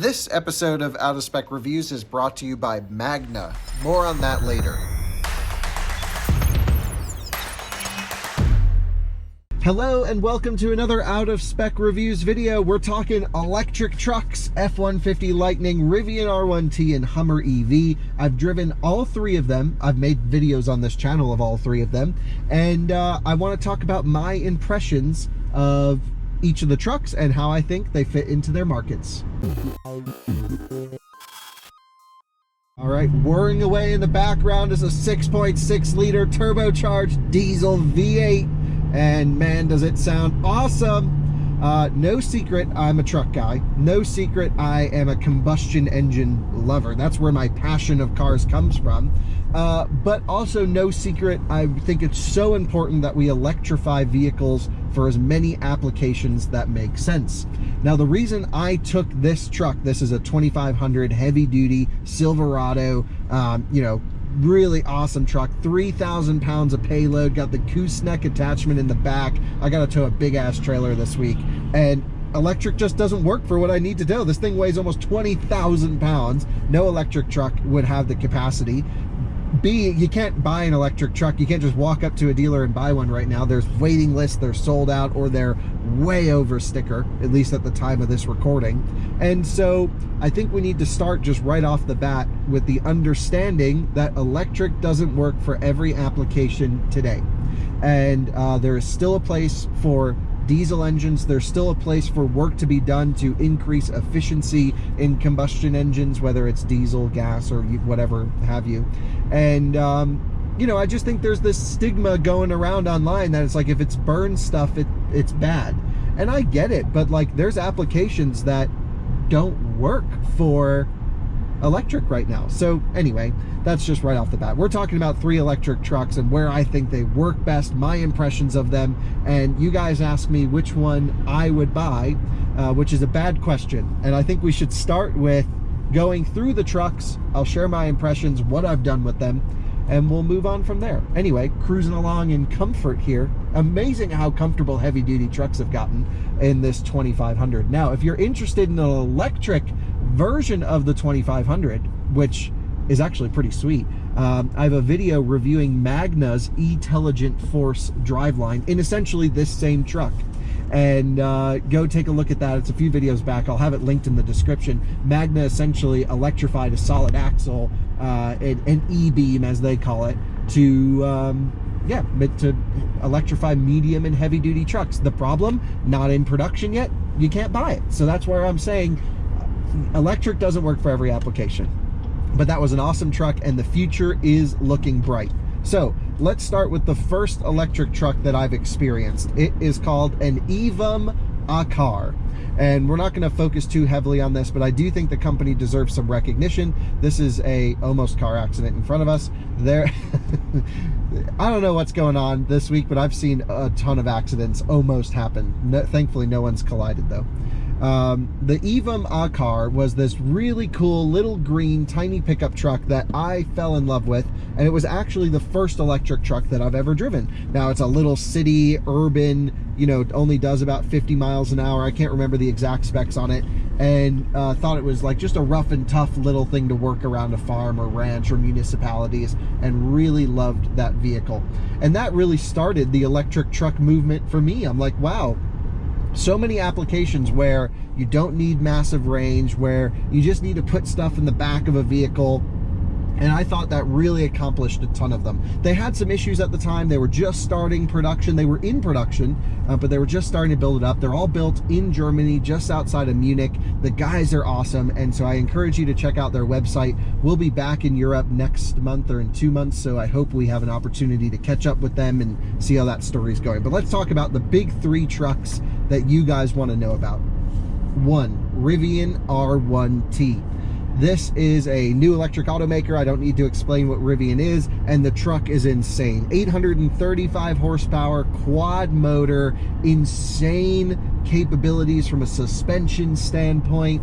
This episode of Out of Spec Reviews is brought to you by Magna. More on that later. Hello and welcome to another Out of Spec Reviews video. We're talking electric trucks, F-150 Lightning, Rivian R1T, and Hummer EV. I've driven all three of them. I've made videos on this channel of all three of them. And I want to talk about my impressions of each of the trucks and how I think they fit into their markets. All right, whirring away in the background is a 6.6 liter turbocharged diesel V8. And man, does it sound awesome. No secret, I'm a truck guy. No secret, I am a combustion engine lover. That's where my passion of cars comes from. But also no secret, I think it's so important that we electrify vehicles for as many applications that make sense. Now, the reason I took this truck, this is a 2500 heavy duty Silverado, really awesome truck, 3,000 pounds of payload, got the gooseneck attachment in the back. I got to tow a big ass trailer this week, and electric just doesn't work for what I need to do. This thing weighs almost 20,000 pounds. No electric truck would have the capacity. B, you can't buy an electric truck. You can't just walk up to a dealer and buy one right now. There's waiting lists, they're sold out, or they're way over sticker, at least at the time of this recording. And so I think we need to start just right off the bat with the understanding that electric doesn't work for every application today. And there is still a place for diesel engines. There's still a place for work to be done to increase efficiency in combustion engines, whether it's diesel, gas, or whatever have you. And I just think there's this stigma going around online that it's like, if it's burned stuff, it's bad. And I get it, but like, there's applications that don't work for electric right now. So anyway, that's just right off the bat. We're talking about three electric trucks and where I think they work best, my impressions of them, and you guys asked me which one I would buy, which is a bad question. And I think we should start with going through the trucks. I'll share my impressions, what I've done with them, and we'll move on from there. Anyway, cruising along in comfort here. Amazing how comfortable heavy duty trucks have gotten in this 2500. Now, if you're interested in an electric version of the 2500, which is actually pretty sweet, I have a video reviewing Magna's Intelligent Force driveline in essentially this same truck. And go take a look at that. It's a few videos back. I'll have it linked in the description. Magna essentially electrified a solid axle, an E-beam as they call it, to electrify medium and heavy duty trucks. The problem, not in production yet, you can't buy it. So that's where I'm saying electric doesn't work for every application. But that was an awesome truck, and the future is looking bright. So let's start with the first electric truck that I've experienced. It is called an EVUM aCar. And we're not going to focus too heavily on this, but I do think the company deserves some recognition. This is a almost car accident in front of us. There, I don't know what's going on this week, but I've seen a ton of accidents almost happen. No, thankfully, no one's collided though. The EVUM aCar was this really cool little green tiny pickup truck that I fell in love with, and it was actually the first electric truck that I've ever driven. Now, it's a little city urban, it only does about 50 miles an hour. I can't remember the exact specs on it, and thought it was like just a rough and tough little thing to work around a farm or ranch or municipalities, and really loved that vehicle. And that really started the electric truck movement for me. I'm like, wow, so many applications where you don't need massive range, where you just need to put stuff in the back of a vehicle. And I thought that really accomplished a ton of them. They had some issues at the time. They were just starting production. They were in production, but they were just starting to build it up. They're all built in Germany, just outside of Munich. The guys are awesome, and so I encourage you to check out their website. We'll be back in Europe next month or in 2 months, so I hope we have an opportunity to catch up with them and see how that story's going. But let's talk about the big three trucks that you guys want to know about. 1, Rivian R1T. This is a new electric automaker. I don't need to explain what Rivian is, and the truck is insane. 835 horsepower, quad motor, insane capabilities from a suspension standpoint.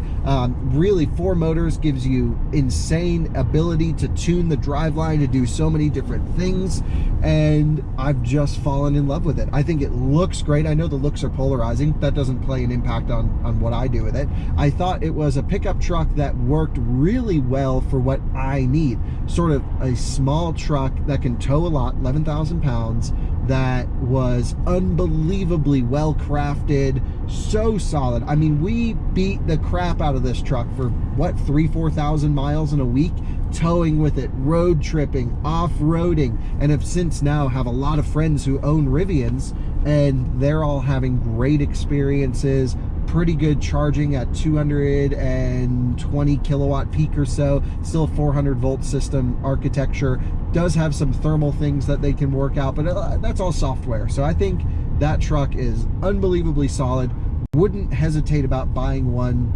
Really, 4 motors gives you insane ability to tune the driveline to do so many different things, and I've just fallen in love with it. I think it looks great. I know the looks are polarizing. That doesn't play an impact on what I do with it. I thought it was a pickup truck that worked really well for what I need. Sort of a small truck that can tow a lot, 11,000 pounds, that was unbelievably well crafted, so solid. I mean, we beat the crap out of this truck for what, 3,000-4,000 miles in a week, towing with it, road tripping, off-roading, and have since now have a lot of friends who own Rivians, and they're all having great experiences. Pretty good charging at 220 kilowatt peak or so, still 400 volt system architecture, does have some thermal things that they can work out, but that's all software. So I think that truck is unbelievably solid. Wouldn't hesitate about buying one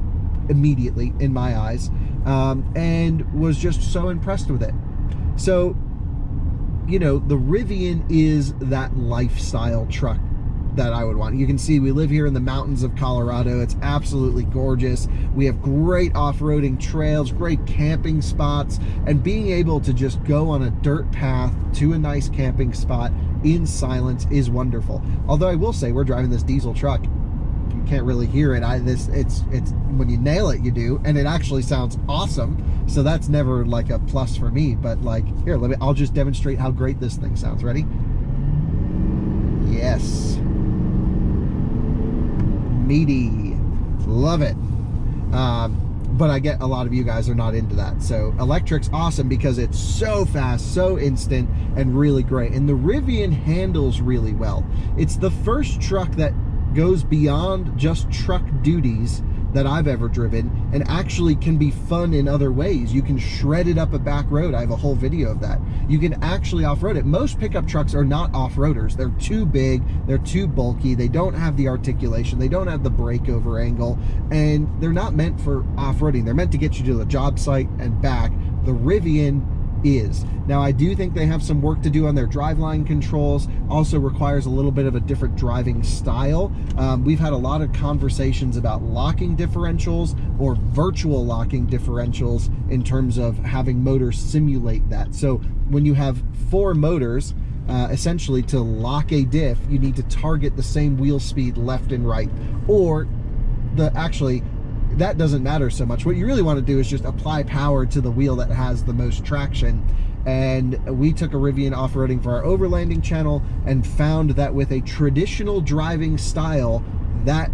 immediately in my eyes, and was just so impressed with it. So, you know, the Rivian is that lifestyle truck that I would want. You can see we live here in the mountains of Colorado. It's absolutely gorgeous. We have great off-roading trails, great camping spots, and being able to just go on a dirt path to a nice camping spot in silence is wonderful. Although I will say, we're driving this diesel truck. You can't really hear it. It's when you nail it, you do, and it actually sounds awesome. So that's never like a plus for me. But like, here, I'll just demonstrate how great this thing sounds. Ready? Yes. Meaty, love it. But I get a lot of you guys are not into that. So electric's awesome because it's so fast, so instant, and really great. And the Rivian handles really well. It's the first truck that goes beyond just truck duties that I've ever driven and actually can be fun in other ways. You can shred it up a back road. I have a whole video of that. You can actually off-road it. Most pickup trucks are not off-roaders. They're too big, they're too bulky, they don't have the articulation, they don't have the breakover angle, and they're not meant for off-roading. They're meant to get you to the job site and back. The Rivian is. Now, I do think they have some work to do on their driveline controls. Also requires a little bit of a different driving style. We've had a lot of conversations about locking differentials or virtual locking differentials in terms of having motors simulate that. So when you have 4 motors, essentially to lock a diff, you need to target the same wheel speed left and right, or that doesn't matter so much. What you really want to do is just apply power to the wheel that has the most traction. And we took a Rivian off-roading for our overlanding channel and found that with a traditional driving style, that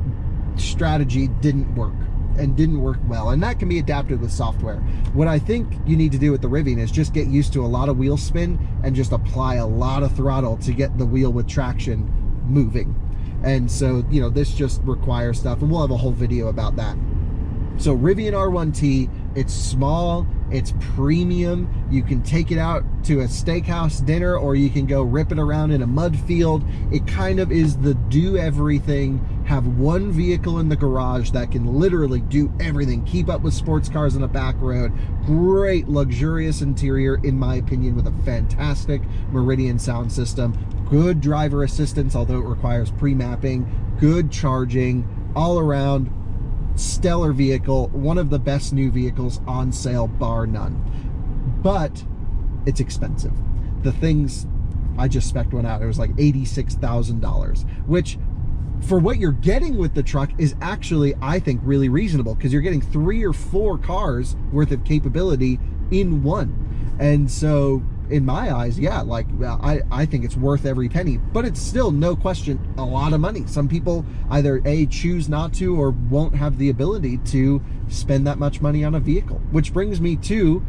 strategy didn't work and didn't work well. And that can be adapted with software. What I think you need to do with the Rivian is just get used to a lot of wheel spin and just apply a lot of throttle to get the wheel with traction moving. And so, you know, this just requires stuff, and we'll have a whole video about that. So Rivian R1T, it's small, it's premium. You can take it out to a steakhouse dinner, or you can go rip it around in a mud field. It kind of is the do everything, have one vehicle in the garage that can literally do everything, keep up with sports cars on a back road. Great luxurious interior, in my opinion, with a fantastic Meridian sound system. Good driver assistance, although it requires pre-mapping. Good charging, all around stellar vehicle, one of the best new vehicles on sale, bar none. But it's expensive. The things I just spec'd one out, it was like $86,000, which for what you're getting with the truck is actually, I think, really reasonable, because you're getting 3 or 4 cars worth of capability in one. And so in my eyes, yeah, like I think it's worth every penny, but it's still, no question, a lot of money. Some people either choose not to or won't have the ability to spend that much money on a vehicle, which brings me to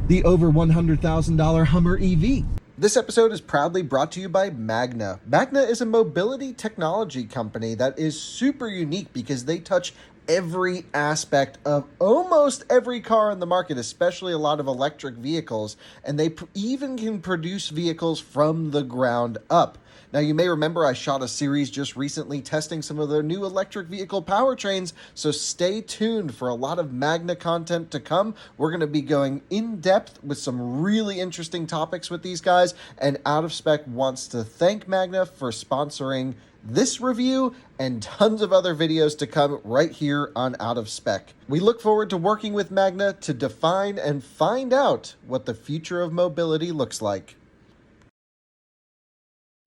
the over $100,000 Hummer EV. This episode is proudly brought to you by Magna. Magna is a mobility technology company that is super unique because they touch every aspect of almost every car in the market, especially a lot of electric vehicles, and they even can produce vehicles from the ground up. Now, you may remember I shot a series just recently testing some of their new electric vehicle powertrains, so stay tuned for a lot of Magna content to come. We're going to be going in depth with some really interesting topics with these guys, and Out of Spec wants to thank Magna for sponsoring this review and tons of other videos to come right here on Out of Spec. We look forward to working with Magna to define and find out what the future of mobility looks like.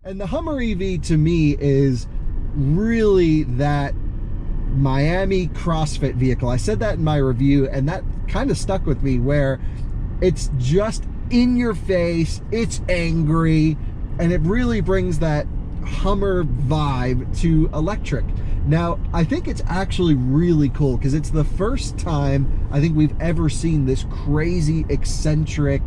And the Hummer EV to me is really that Miami CrossFit vehicle. I said that in my review, and that kind of stuck with me, where it's just in your face, it's angry, and it really brings that Hummer vibe to electric. Now, I think it's actually really cool because it's the first time I think we've ever seen this crazy, eccentric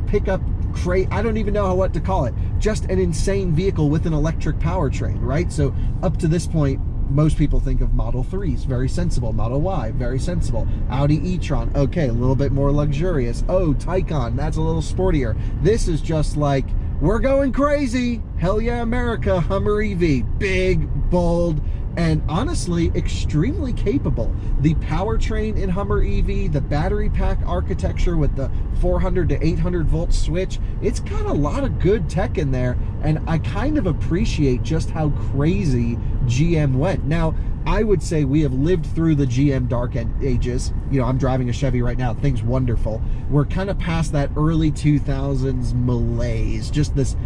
pickup crate. I don't even know what to call it. Just an insane vehicle with an electric powertrain, right? So up to this point, most people think of Model 3s, very sensible. Model Y, very sensible. Audi e-tron, okay, a little bit more luxurious. Oh, Taycan, that's a little sportier. This is just like, we're going crazy. Hell yeah, America, Hummer EV. Big, bold, and honestly, extremely capable. The powertrain in Hummer EV, the battery pack architecture with the 400 to 800 volt switch, it's got a lot of good tech in there, and I kind of appreciate just how crazy GM went. Now, I would say we have lived through the GM dark ages. You know, I'm driving a Chevy right now. Things wonderful. We're kind of past that early 2000s malaise, just this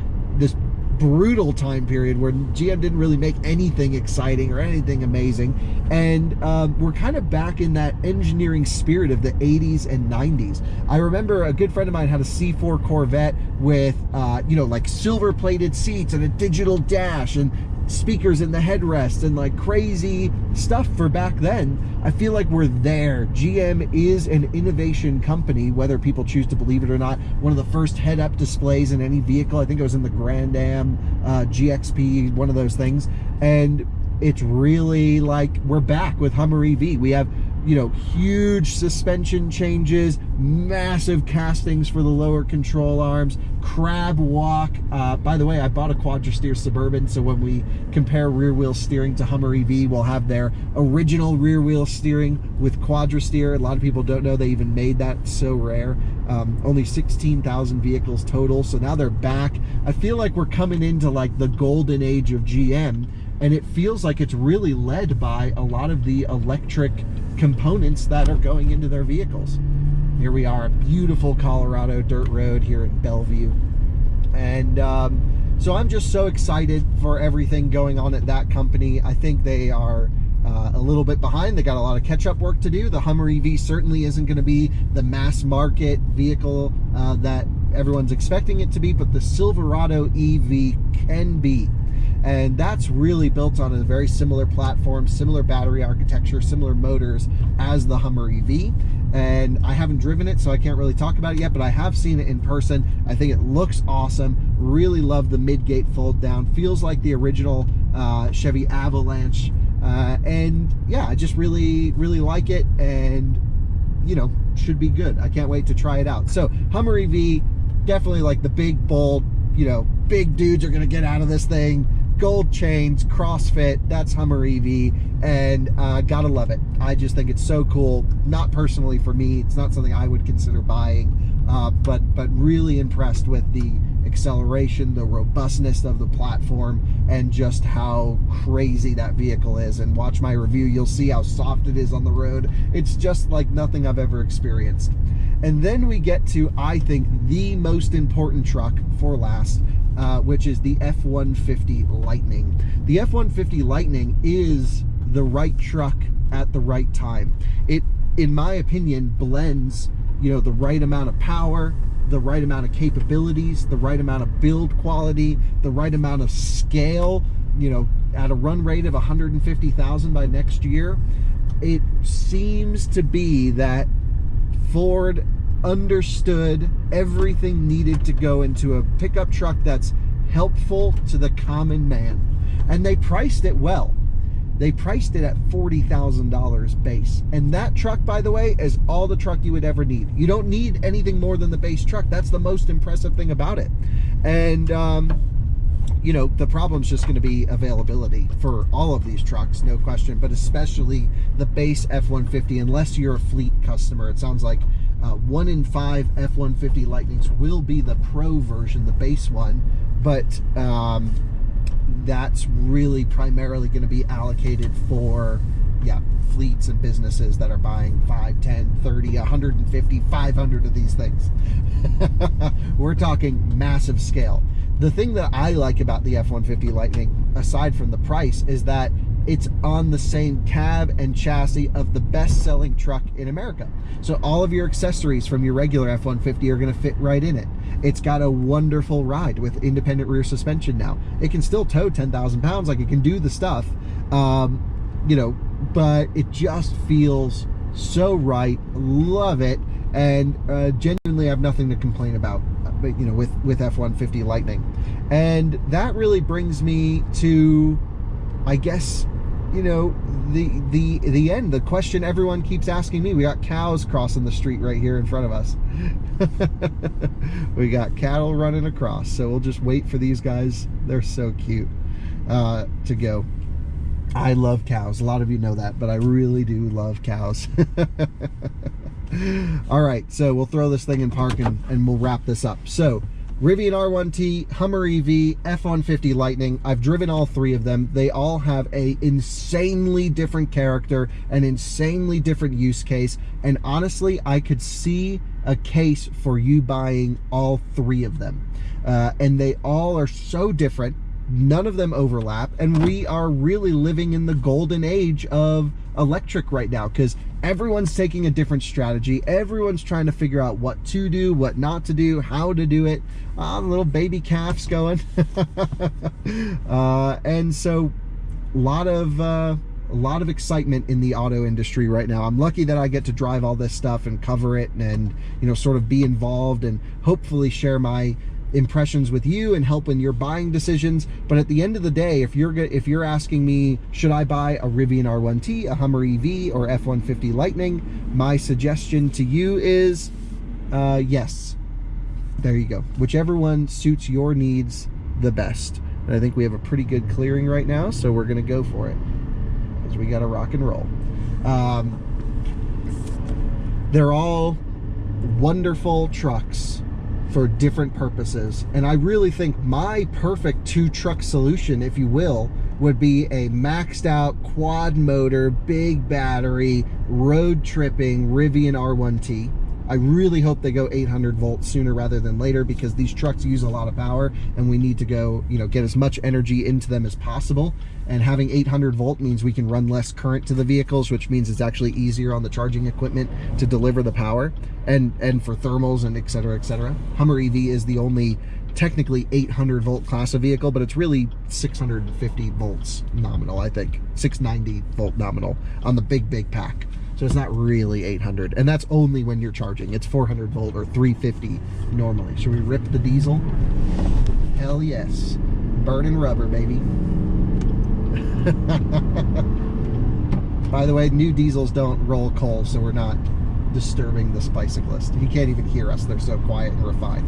brutal time period where GM didn't really make anything exciting or anything amazing, and we're kind of back in that engineering spirit of the 80s and 90s. I remember a good friend of mine had a C4 Corvette with you know, like silver plated seats and a digital dash and speakers in the headrest and like crazy stuff for back then. I feel like we're there. GM is an innovation company, whether people choose to believe it or not. One of the first head-up displays in any vehicle. I think it was in the Grand Am GXP, one of those things. And it's really like we're back with Hummer EV. We have, you know, huge suspension changes, massive castings for the lower control arms, crab walk. By the way, I bought a Quadra-Steer Suburban, so when we compare rear wheel steering to Hummer EV, we'll have their original rear wheel steering with Quadra-Steer. A lot of people don't know they even made that, so rare. Only 16,000 vehicles total, so now they're back. I feel like we're coming into like the golden age of GM, and it feels like it's really led by a lot of the electric components that are going into their vehicles. Here we are, a beautiful Colorado dirt road here in Bellevue. And so I'm just so excited for everything going on at that company. I think they are a little bit behind. They got a lot of catch-up work to do. The Hummer EV certainly isn't going to be the mass market vehicle that everyone's expecting it to be, but the Silverado EV can be. And that's really built on a very similar platform, similar battery architecture, similar motors as the Hummer EV. And I haven't driven it, so I can't really talk about it yet, but I have seen it in person. I think it looks awesome. Really love the mid-gate fold down. Feels like the original Chevy Avalanche. And yeah, I just really like it, and you know, should be good. I can't wait to try it out. So Hummer EV, definitely like the big, bold, you know, big dudes are gonna get out of this thing. Gold chains, CrossFit, that's Hummer EV, and gotta love it. I just think it's so cool. Not personally for me, it's not something I would consider buying, but really impressed with the acceleration, the robustness of the platform, and just how crazy that vehicle is. And watch my review, you'll see how soft it is on the road. It's just like nothing I've ever experienced. And then we get to, I think, the most important truck for last, which is the F-150 Lightning. The F-150 Lightning is the right truck at the right time. It, in my opinion, blends, you know, the right amount of power, the right amount of capabilities, the right amount of build quality, the right amount of scale, you know, at a run rate of 150,000 by next year. It seems to be that Ford understood everything needed to go into a pickup truck that's helpful to the common man, and they priced it well. They priced it at $40,000 base, and that truck, by the way, is all the truck you would ever need. You don't need anything more than the base truck. That's the most impressive thing about it. And you know, the problem's just going to be availability for all of these trucks, no question, but especially the base F-150, unless you're a fleet customer. It sounds like 1 in 5 F-150 Lightnings will be the Pro version, the base one, but that's really primarily going to be allocated for, yeah, fleets and businesses that are buying 5, 10, 30, 150, 500 of these things. We're talking massive scale. The thing that I like about the F-150 Lightning, aside from the price, is that it's on the same cab and chassis of the best-selling truck in America. So all of your accessories from your regular F-150 are going to fit right in it. It's got a wonderful ride with independent rear suspension now. It can still tow 10,000 pounds, like it can do the stuff, you know, but it just feels so right. Love it. And genuinely have nothing to complain about, you know, with F-150 Lightning. And that really brings me to, I guess, you know, the end, the question everyone keeps asking me. We got cows crossing the street right here in front of us. We got cattle running across, so we'll just wait for these guys. They're so cute to go. I love cows. A lot of you know that, but I really do love cows. All right, so we'll throw this thing in park and we'll wrap this up. So Rivian R1T, Hummer EV, F-150 Lightning. I've driven all three of them. They all have a insanely different character, an insanely different use case, and honestly, I could see a case for you buying all three of them. And they all are so different. None of them overlap, and we are really living in the golden age of electric right now, because everyone's taking a different strategy. Everyone's trying to figure out what to do, what not to do, how to do it. Little baby calves going. And so a lot of excitement in the auto industry right now. I'm lucky that I get to drive all this stuff and cover it and, you know, sort of be involved and hopefully share my impressions with you and help in your buying decisions. But at the end of the day, if you're asking me, should I buy a Rivian R1T, a Hummer EV, or F-150 Lightning, my suggestion to you is yes. There you go. Whichever one suits your needs the best. And I think we have a pretty good clearing right now, so we're gonna go for it, because we gotta rock and roll. They're all wonderful trucks for different purposes, and I really think my perfect two-truck solution, if you will, would be a maxed out quad motor, big battery, road tripping Rivian R1T. I really hope they go 800 volts sooner rather than later, because these trucks use a lot of power and we need to go, you know, get as much energy into them as possible. And having 800 volt means we can run less current to the vehicles, which means it's actually easier on the charging equipment to deliver the power and for thermals and et cetera, et cetera. Hummer EV is the only technically 800 volt class of vehicle, but it's really 650 volts nominal, I think. 690 volt nominal on the big pack. So it's not really 800, and that's only when you're charging. It's 400 volt or 350 normally. Should we rip the diesel? Hell yes. Burning rubber, baby. By the way, new diesels don't roll coal, so we're not disturbing this bicyclist. He can't even hear us. They're so quiet and refined.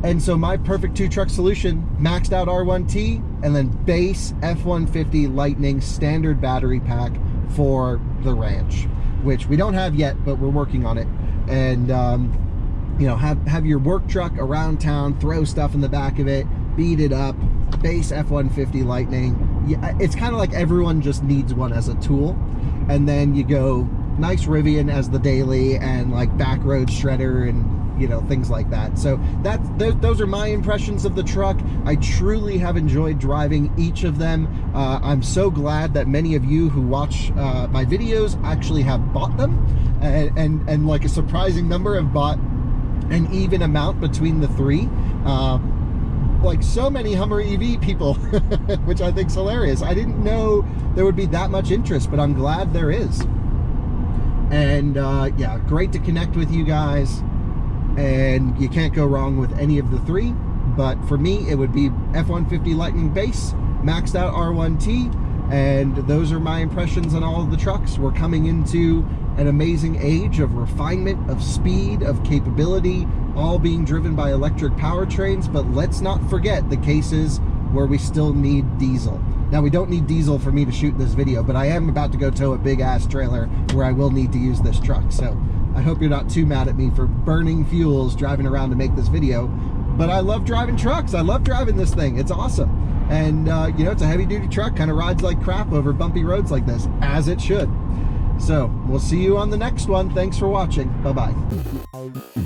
And so my perfect two-truck solution, maxed out R1T, and then base F-150 Lightning standard battery pack for the ranch, which we don't have yet, but we're working on it. And you know, have your work truck around town, throw stuff in the back of it, beat it up, base F-150 Lightning. Yeah, it's kind of like everyone just needs one as a tool. And then you go nice Rivian as the daily, and like back road shredder and, you know, things like that. So those are my impressions of the truck. I truly have enjoyed driving each of them. I'm so glad that many of you who watch my videos actually have bought them, and like a surprising number have bought an even amount between the three. Like so many Hummer EV people, which I think is hilarious. I didn't know there would be that much interest, but I'm glad there is. And yeah, great to connect with you guys. And you can't go wrong with any of the three. But for me, it would be F-150 Lightning base, maxed out R1T, and those are my impressions on all of the trucks. We're coming into an amazing age of refinement, of speed, of capability, all being driven by electric powertrains. But let's not forget the cases where we still need diesel. Now, we don't need diesel for me to shoot this video, but I am about to go tow a big ass trailer where I will need to use this truck. So I hope you're not too mad at me for burning fuels driving around to make this video, but I love driving trucks. I love driving this thing. It's awesome. And you know, it's a heavy duty truck, kind of rides like crap over bumpy roads like this, as it should. So we'll see you on the next one. Thanks for watching. Bye-bye.